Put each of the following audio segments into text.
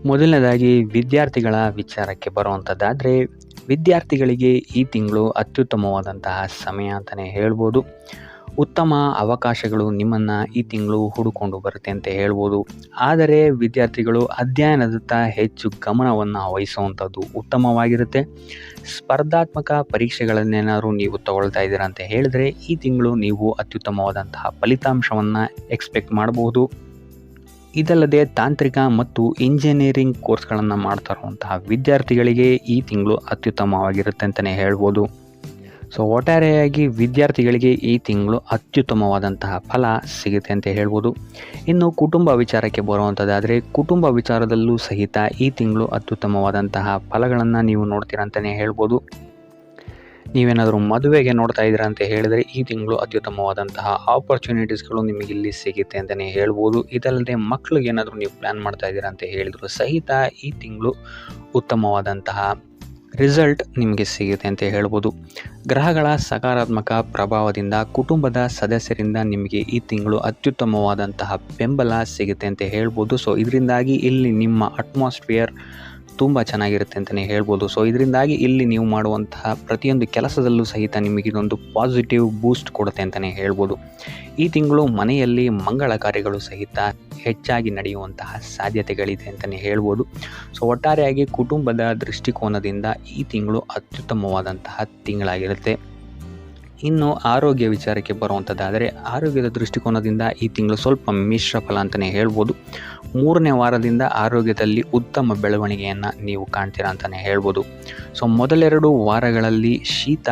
ಮೊದಲನೇದಾಗಿ ವಿದ್ಯಾರ್ಥಿಗಳ ವಿಚಾರಕ್ಕೆ ಬರುವಂಥದ್ದಾದರೆ, ವಿದ್ಯಾರ್ಥಿಗಳಿಗೆ ಈ ತಿಂಗಳು ಅತ್ಯುತ್ತಮವಾದಂತಹ ಸಮಯ ಅಂತಲೇ ಹೇಳ್ಬೋದು. ಉತ್ತಮ ಅವಕಾಶಗಳು ನಿಮ್ಮನ್ನು ಈ ತಿಂಗಳು ಹುಡುಕೊಂಡು ಬರುತ್ತೆ ಅಂತ ಹೇಳ್ಬೋದು. ಆದರೆ ವಿದ್ಯಾರ್ಥಿಗಳು ಅಧ್ಯಯನದತ್ತ ಹೆಚ್ಚು ಗಮನವನ್ನು ವಹಿಸುವಂಥದ್ದು ಉತ್ತಮವಾಗಿರುತ್ತೆ. ಸ್ಪರ್ಧಾತ್ಮಕ ಪರೀಕ್ಷೆಗಳನ್ನೇನಾದರೂ ನೀವು ತಗೊಳ್ತಾ ಇದ್ದೀರಾ ಅಂತ ಹೇಳಿದ್ರೆ, ಈ ತಿಂಗಳು ನೀವು ಅತ್ಯುತ್ತಮವಾದಂತಹ ಫಲಿತಾಂಶವನ್ನು ಎಕ್ಸ್ಪೆಕ್ಟ್ ಮಾಡಬಹುದು. ಇದಲ್ಲದೆ ತಾಂತ್ರಿಕ ಮತ್ತು ಇಂಜಿನಿಯರಿಂಗ್ ಕೋರ್ಸ್ಗಳನ್ನು ಮಾಡ್ತಾ ಇರುವಂತಹ ವಿದ್ಯಾರ್ಥಿಗಳಿಗೆ ಈ ತಿಂಗಳು ಅತ್ಯುತ್ತಮವಾಗಿರುತ್ತೆ ಅಂತಲೇ ಹೇಳ್ಬೋದು. ಸೊ ಒಟ್ಟಾರೆಯಾಗಿ ವಿದ್ಯಾರ್ಥಿಗಳಿಗೆ ಈ ತಿಂಗಳು ಅತ್ಯುತ್ತಮವಾದಂತಹ ಫಲ ಸಿಗುತ್ತೆ ಅಂತ ಹೇಳ್ಬೋದು. ಇನ್ನು ಕುಟುಂಬ ವಿಚಾರಕ್ಕೆ ಬರುವಂಥದ್ದಾದರೆ, ಕುಟುಂಬ ವಿಚಾರದಲ್ಲೂ ಸಹಿತ ಈ ತಿಂಗಳು ಅತ್ಯುತ್ತಮವಾದಂತಹ ಫಲಗಳನ್ನು ನೀವು ನೋಡ್ತೀರಾ ಅಂತಲೇ ಹೇಳ್ಬೋದು. ನೀವೇನಾದರೂ ಮದುವೆಗೆ ನೋಡ್ತಾ ಇದ್ದೀರಾ ಅಂತ ಹೇಳಿದರೆ, ಈ ತಿಂಗಳು ಅತ್ಯುತ್ತಮವಾದಂತಹ ಆಪರ್ಚುನಿಟೀಸ್ಗಳು ನಿಮಗೆ ಇಲ್ಲಿ ಸಿಗುತ್ತೆ ಅಂತಲೇ ಹೇಳ್ಬೋದು. ಇದಲ್ಲದೆ ಮಕ್ಕಳಿಗೆ ಏನಾದರೂ ನೀವು ಪ್ಲ್ಯಾನ್ ಮಾಡ್ತಾ ಇದ್ದೀರಾ ಅಂತ ಹೇಳಿದ್ರು ಸಹಿತ ಈ ತಿಂಗಳು ಉತ್ತಮವಾದಂತಹ ರಿಸಲ್ಟ್ ನಿಮಗೆ ಸಿಗುತ್ತೆ ಅಂತ ಹೇಳ್ಬೋದು. ಗ್ರಹಗಳ ಸಕಾರಾತ್ಮಕ ಪ್ರಭಾವದಿಂದ ಕುಟುಂಬದ ಸದಸ್ಯರಿಂದ ನಿಮಗೆ ಈ ತಿಂಗಳು ಅತ್ಯುತ್ತಮವಾದಂತಹ ಬೆಂಬಲ ಸಿಗುತ್ತೆ ಅಂತ ಹೇಳ್ಬೋದು. ಸೊ ಇದರಿಂದಾಗಿ ಇಲ್ಲಿ ನಿಮ್ಮ ಅಟ್ಮಾಸ್ಫಿಯರ್ ತುಂಬ ಚೆನ್ನಾಗಿರುತ್ತೆ ಅಂತಲೇ ಹೇಳ್ಬೋದು. ಸೊ ಇದರಿಂದಾಗಿ ಇಲ್ಲಿ ನೀವು ಮಾಡುವಂತಹ ಪ್ರತಿಯೊಂದು ಕೆಲಸದಲ್ಲೂ ಸಹಿತ ನಿಮಗೆ ಇದೊಂದು ಪಾಸಿಟಿವ್ ಬೂಸ್ಟ್ ಕೊಡುತ್ತೆ ಅಂತಲೇ ಹೇಳ್ಬೋದು. ಈ ತಿಂಗಳು ಮನೆಯಲ್ಲಿ ಮಂಗಳ ಕಾರ್ಯಗಳು ಸಹಿತ ಹೆಚ್ಚಾಗಿ ನಡೆಯುವಂತಹ ಸಾಧ್ಯತೆಗಳಿದೆ ಅಂತಲೇ ಹೇಳ್ಬೋದು. ಸೊ ಒಟ್ಟಾರೆಯಾಗಿ ಕುಟುಂಬದ ದೃಷ್ಟಿಕೋನದಿಂದ ಈ ತಿಂಗಳು ಅತ್ಯುತ್ತಮವಾದಂತಹ ತಿಂಗಳಾಗಿರುತ್ತೆ. ಇನ್ನು ಆರೋಗ್ಯ ವಿಚಾರಕ್ಕೆ ಬರುವಂಥದ್ದಾದರೆ, ಆರೋಗ್ಯದ ದೃಷ್ಟಿಕೋನದಿಂದ ಈ ತಿಂಗಳು ಸ್ವಲ್ಪ ಮಿಶ್ರ ಫಲ ಅಂತಲೇ ಹೇಳ್ಬೋದು. 3ನೇ ವಾರದಿಂದ ಆರೋಗ್ಯದಲ್ಲಿ ಉತ್ತಮ ಬೆಳವಣಿಗೆಯನ್ನು ನೀವು ಕಾಣ್ತೀರಾ ಅಂತಲೇ ಹೇಳ್ಬೋದು. ಸೊ ಮೊದಲೆರಡು ವಾರಗಳಲ್ಲಿ ಶೀತ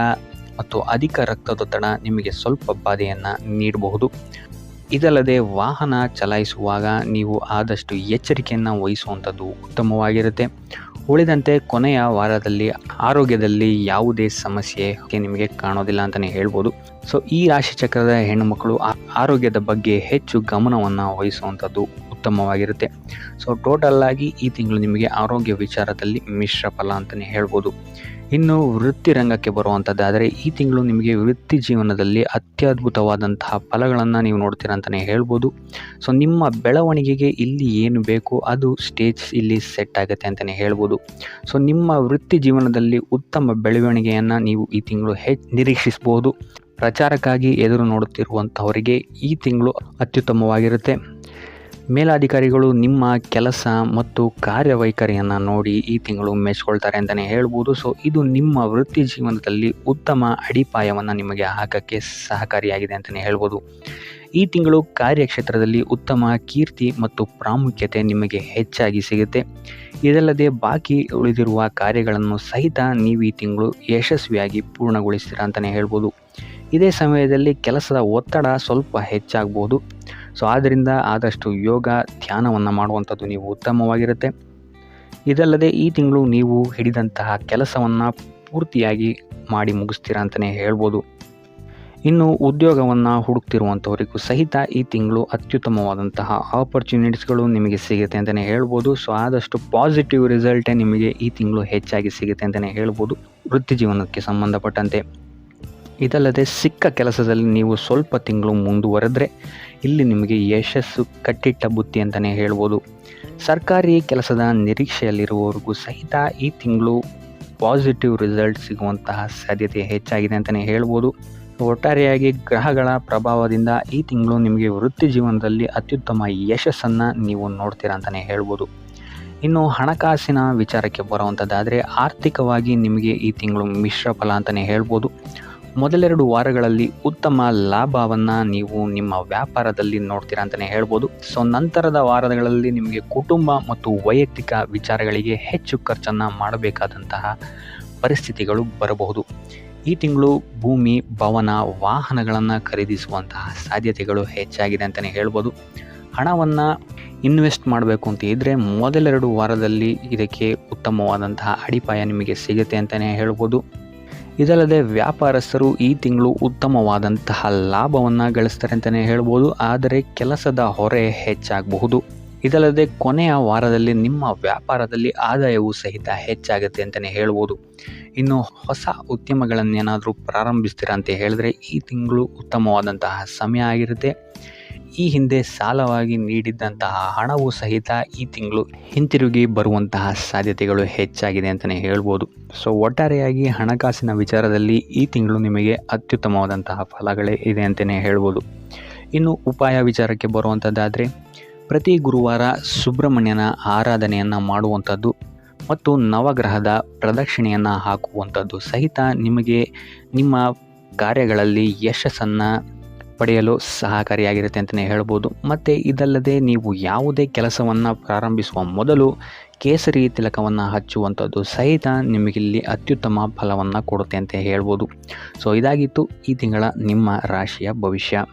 ಮತ್ತು ಅಧಿಕ ರಕ್ತದೊತ್ತಡ ನಿಮಗೆ ಸ್ವಲ್ಪ ಬಾಧೆಯನ್ನು ನೀಡಬಹುದು. ಇದಲ್ಲದೆ ವಾಹನ ಚಲಾಯಿಸುವಾಗ ನೀವು ಆದಷ್ಟು ಎಚ್ಚರಿಕೆಯನ್ನು ವಹಿಸುವಂಥದ್ದು ಉತ್ತಮವಾಗಿರುತ್ತೆ. ಉಳಿದಂತೆ ಕೊನೆಯ ವಾರದಲ್ಲಿ ಆರೋಗ್ಯದಲ್ಲಿ ಯಾವುದೇ ಸಮಸ್ಯೆ ನಿಮಗೆ ಕಾಣೋದಿಲ್ಲ ಅಂತಲೇ ಹೇಳ್ಬೋದು. ಸೊ ಈ ರಾಶಿಚಕ್ರದ ಹೆಣ್ಣುಮಕ್ಕಳು ಆರೋಗ್ಯದ ಬಗ್ಗೆ ಹೆಚ್ಚು ಗಮನವನ್ನು ವಹಿಸುವಂಥದ್ದು ಉತ್ತಮವಾಗಿರುತ್ತೆ. ಸೊ ಟೋಟಲ್ ಆಗಿ ಈ ತಿಂಗಳು ನಿಮಗೆ ಆರೋಗ್ಯ ವಿಚಾರದಲ್ಲಿ ಮಿಶ್ರ ಫಲ ಅಂತಲೇ ಹೇಳ್ಬೋದು. ಇನ್ನು ವೃತ್ತಿ ರಂಗಕ್ಕೆ ಬರುವಂಥದ್ದಾದರೆ, ಈ ತಿಂಗಳು ನಿಮಗೆ ವೃತ್ತಿ ಜೀವನದಲ್ಲಿ ಅತ್ಯದ್ಭುತವಾದಂತಹ ಫಲಗಳನ್ನು ನೀವು ನೋಡ್ತೀರಾ ಅಂತಲೇ ಹೇಳ್ಬೋದು. ಸೊ ನಿಮ್ಮ ಬೆಳವಣಿಗೆಗೆ ಇಲ್ಲಿ ಏನು ಬೇಕು ಅದು ಸ್ಟೇಜ್ ಇಲ್ಲಿ ಸೆಟ್ ಆಗುತ್ತೆ ಅಂತಲೇ ಹೇಳ್ಬೋದು. ಸೊ ನಿಮ್ಮ ವೃತ್ತಿ ಜೀವನದಲ್ಲಿ ಉತ್ತಮ ಬೆಳವಣಿಗೆಯನ್ನು ನೀವು ಈ ತಿಂಗಳು ನಿರೀಕ್ಷಿಸಬಹುದು. ಪ್ರಚಾರಕ್ಕಾಗಿ ಎದುರು ನೋಡುತ್ತಿರುವಂಥವರಿಗೆ ಈ ತಿಂಗಳು ಅತ್ಯುತ್ತಮವಾಗಿರುತ್ತೆ. ಮೇಲಾಧಿಕಾರಿಗಳು ನಿಮ್ಮ ಕೆಲಸ ಮತ್ತು ಕಾರ್ಯವೈಖರಿಯನ್ನು ನೋಡಿ ಈ ತಿಂಗಳು ಮೆಚ್ಕೊಳ್ತಾರೆ ಅಂತಲೇ ಹೇಳ್ಬೋದು. ಸೊ ಇದು ನಿಮ್ಮ ವೃತ್ತಿ ಜೀವನದಲ್ಲಿ ಉತ್ತಮ ಅಡಿಪಾಯವನ್ನು ನಿಮಗೆ ಹಾಕೋಕ್ಕೆ ಸಹಕಾರಿಯಾಗಿದೆ ಅಂತಲೇ ಹೇಳ್ಬೋದು. ಈ ತಿಂಗಳು ಕಾರ್ಯಕ್ಷೇತ್ರದಲ್ಲಿ ಉತ್ತಮ ಕೀರ್ತಿ ಮತ್ತು ಪ್ರಾಮುಖ್ಯತೆ ನಿಮಗೆ ಹೆಚ್ಚಾಗಿ ಸಿಗುತ್ತೆ. ಇದಲ್ಲದೆ ಬಾಕಿ ಉಳಿದಿರುವ ಕಾರ್ಯಗಳನ್ನು ಸಹಿತ ನೀವು ಈ ತಿಂಗಳು ಯಶಸ್ವಿಯಾಗಿ ಪೂರ್ಣಗೊಳಿಸ್ತೀರಾ ಅಂತಲೇ ಹೇಳ್ಬೋದು. ಇದೇ ಸಮಯದಲ್ಲಿ ಕೆಲಸದ ಒತ್ತಡ ಸ್ವಲ್ಪ ಹೆಚ್ಚಾಗ್ಬೋದು. ಸೊ ಆದ್ದರಿಂದ ಆದಷ್ಟು ಯೋಗ ಧ್ಯಾನವನ್ನು ಮಾಡುವಂಥದ್ದು ನೀವು ಉತ್ತಮವಾಗಿರುತ್ತೆ. ಇದಲ್ಲದೆ ಈ ತಿಂಗಳು ನೀವು ಹಿಡಿದಂತಹ ಕೆಲಸವನ್ನು ಪೂರ್ತಿಯಾಗಿ ಮಾಡಿ ಮುಗಿಸ್ತೀರಾ ಅಂತಲೇ ಹೇಳ್ಬೋದು. ಇನ್ನು ಉದ್ಯೋಗವನ್ನು ಹುಡುಕ್ತಿರುವಂಥವರಿಗೂ ಸಹಿತ ಈ ತಿಂಗಳು ಅತ್ಯುತ್ತಮವಾದಂತಹ ಆಪರ್ಚುನಿಟೀಸ್ಗಳು ನಿಮಗೆ ಸಿಗುತ್ತೆ ಅಂತಲೇ ಹೇಳ್ಬೋದು. ಸೊ ಆದಷ್ಟು ಪಾಸಿಟಿವ್ ರಿಸಲ್ಟೇ ನಿಮಗೆ ಈ ತಿಂಗಳು ಹೆಚ್ಚಾಗಿ ಸಿಗುತ್ತೆ ಅಂತಲೇ ಹೇಳ್ಬೋದು ವೃತ್ತಿ ಜೀವನಕ್ಕೆ ಸಂಬಂಧಪಟ್ಟಂತೆ. ಇದಲ್ಲದೆ ಸಿಕ್ಕ ಕೆಲಸದಲ್ಲಿ ನೀವು ಸ್ವಲ್ಪ ತಿಂಗಳು ಮುಂದುವರೆದ್ರೆ ಇಲ್ಲಿ ನಿಮಗೆ ಯಶಸ್ಸು ಕಟ್ಟಿಟ್ಟ ಬುತ್ತಿ ಅಂತಲೇ ಹೇಳ್ಬೋದು. ಸರ್ಕಾರಿ ಕೆಲಸದ ನಿರೀಕ್ಷೆಯಲ್ಲಿರುವವರಿಗೂ ಸಹಿತ ಈ ತಿಂಗಳು ಪಾಸಿಟಿವ್ ರಿಸಲ್ಟ್ ಸಿಗುವಂತಹ ಸಾಧ್ಯತೆ ಹೆಚ್ಚಾಗಿದೆ ಅಂತಲೇ ಹೇಳ್ಬೋದು. ಒಟ್ಟಾರೆಯಾಗಿ ಗ್ರಹಗಳ ಪ್ರಭಾವದಿಂದ ಈ ತಿಂಗಳು ನಿಮಗೆ ವೃತ್ತಿ ಜೀವನದಲ್ಲಿ ಅತ್ಯುತ್ತಮ ಯಶಸ್ಸನ್ನು ನೀವು ನೋಡ್ತೀರಾ ಅಂತಲೇ ಹೇಳ್ಬೋದು. ಇನ್ನು ಹಣಕಾಸಿನ ವಿಚಾರಕ್ಕೆ ಬರುವಂಥದ್ದಾದರೆ, ಆರ್ಥಿಕವಾಗಿ ನಿಮಗೆ ಈ ತಿಂಗಳು ಮಿಶ್ರ ಫಲ ಅಂತಲೇ ಹೇಳ್ಬೋದು. ಮೊದಲೆರಡು ವಾರಗಳಲ್ಲಿ ಉತ್ತಮ ಲಾಭವನ್ನು ನೀವು ನಿಮ್ಮ ವ್ಯಾಪಾರದಲ್ಲಿ ನೋಡ್ತೀರಾ ಅಂತಲೇ ಹೇಳ್ಬೋದು. ಸೊ ನಂತರದ ವಾರಗಳಲ್ಲಿ ನಿಮಗೆ ಕುಟುಂಬ ಮತ್ತು ವೈಯಕ್ತಿಕ ವಿಚಾರಗಳಿಗೆ ಹೆಚ್ಚು ಖರ್ಚನ್ನು ಮಾಡಬೇಕಾದಂತಹ ಪರಿಸ್ಥಿತಿಗಳು ಬರಬಹುದು. ಈ ತಿಂಗಳು ಭೂಮಿ, ಭವನ, ವಾಹನಗಳನ್ನು ಖರೀದಿಸುವಂತಹ ಸಾಧ್ಯತೆಗಳು ಹೆಚ್ಚಾಗಿದೆ ಅಂತಲೇ ಹೇಳ್ಬೋದು. ಹಣವನ್ನು ಇನ್ವೆಸ್ಟ್ ಮಾಡಬೇಕು ಅಂತ ಇದ್ದರೆ ಮೊದಲೆರಡು ವಾರದಲ್ಲಿ ಇದಕ್ಕೆ ಉತ್ತಮವಾದಂತಹ ಅಡಿಪಾಯ ನಿಮಗೆ ಸಿಗುತ್ತೆ ಅಂತಲೇ ಹೇಳ್ಬೋದು. ಇದಲ್ಲದೆ ವ್ಯಾಪಾರಸ್ಥರು ಈ ತಿಂಗಳು ಉತ್ತಮವಾದಂತಹ ಲಾಭವನ್ನು ಗಳಿಸ್ತಾರೆ ಅಂತಲೇ ಹೇಳ್ಬೋದು. ಆದರೆ ಕೆಲಸದ ಹೊರೆ ಹೆಚ್ಚಾಗಬಹುದು. ಇದಲ್ಲದೆ ಕೊನೆಯ ವಾರದಲ್ಲಿ ನಿಮ್ಮ ವ್ಯಾಪಾರದಲ್ಲಿ ಆದಾಯವೂ ಸಹಿತ ಹೆಚ್ಚಾಗುತ್ತೆ ಅಂತಲೇ ಹೇಳ್ಬೋದು. ಇನ್ನು ಹೊಸ ಉದ್ಯಮಗಳನ್ನೇನಾದರೂ ಪ್ರಾರಂಭಿಸ್ತೀರಾ ಅಂತ ಹೇಳಿದ್ರೆ ಈ ತಿಂಗಳು ಉತ್ತಮವಾದಂತಹ ಸಮಯ ಆಗಿರುತ್ತೆ. ಈ ಹಿಂದೆ ಸಾಲವಾಗಿ ನೀಡಿದ್ದಂತಹ ಹಣವು ಸಹಿತ ಈ ತಿಂಗಳು ಹಿಂತಿರುಗಿ ಬರುವಂತಹ ಸಾಧ್ಯತೆಗಳು ಹೆಚ್ಚಾಗಿದೆ ಅಂತಲೇ ಹೇಳ್ಬೋದು. ಸೊ ಒಟ್ಟಾರೆಯಾಗಿ ಹಣಕಾಸಿನ ವಿಚಾರದಲ್ಲಿ ಈ ತಿಂಗಳು ನಿಮಗೆ ಅತ್ಯುತ್ತಮವಾದಂತಹ ಫಲಗಳೇ ಇದೆ ಅಂತಲೇ ಹೇಳ್ಬೋದು. ಇನ್ನು ಉಪಾಯ ವಿಚಾರಕ್ಕೆ ಬರುವಂಥದ್ದಾದರೆ ಪ್ರತಿ ಗುರುವಾರ ಸುಬ್ರಹ್ಮಣ್ಯನ ಆರಾಧನೆಯನ್ನು ಮಾಡುವಂಥದ್ದು ಮತ್ತು ನವಗ್ರಹದ ಪ್ರದಕ್ಷಿಣೆಯನ್ನು ಹಾಕುವಂಥದ್ದು ಸಹಿತ ನಿಮಗೆ ನಿಮ್ಮ ಕಾರ್ಯಗಳಲ್ಲಿ ಯಶಸ್ಸನ್ನು ಪಡೆಯಲು ಸಹಕಾರಿಯಾಗಿರುತ್ತೆ ಅಂತಲೇ ಹೇಳ್ಬೋದು. ಮತ್ತು ಇದಲ್ಲದೆ ನೀವು ಯಾವುದೇ ಕೆಲಸವನ್ನು ಪ್ರಾರಂಭಿಸುವ ಮೊದಲು ಕೇಸರಿ ತಿಲಕವನ್ನು ಹಚ್ಚುವಂಥದ್ದು ಸಹಿತ ನಿಮಗಿಲ್ಲಿ ಅತ್ಯುತ್ತಮ ಫಲವನ್ನು ಕೊಡುತ್ತೆ ಅಂತ ಹೇಳ್ಬೋದು. ಸೊ ಇದಾಗಿತ್ತು ಈ ತಿಂಗಳ ನಿಮ್ಮ ರಾಶಿಯ ಭವಿಷ್ಯ.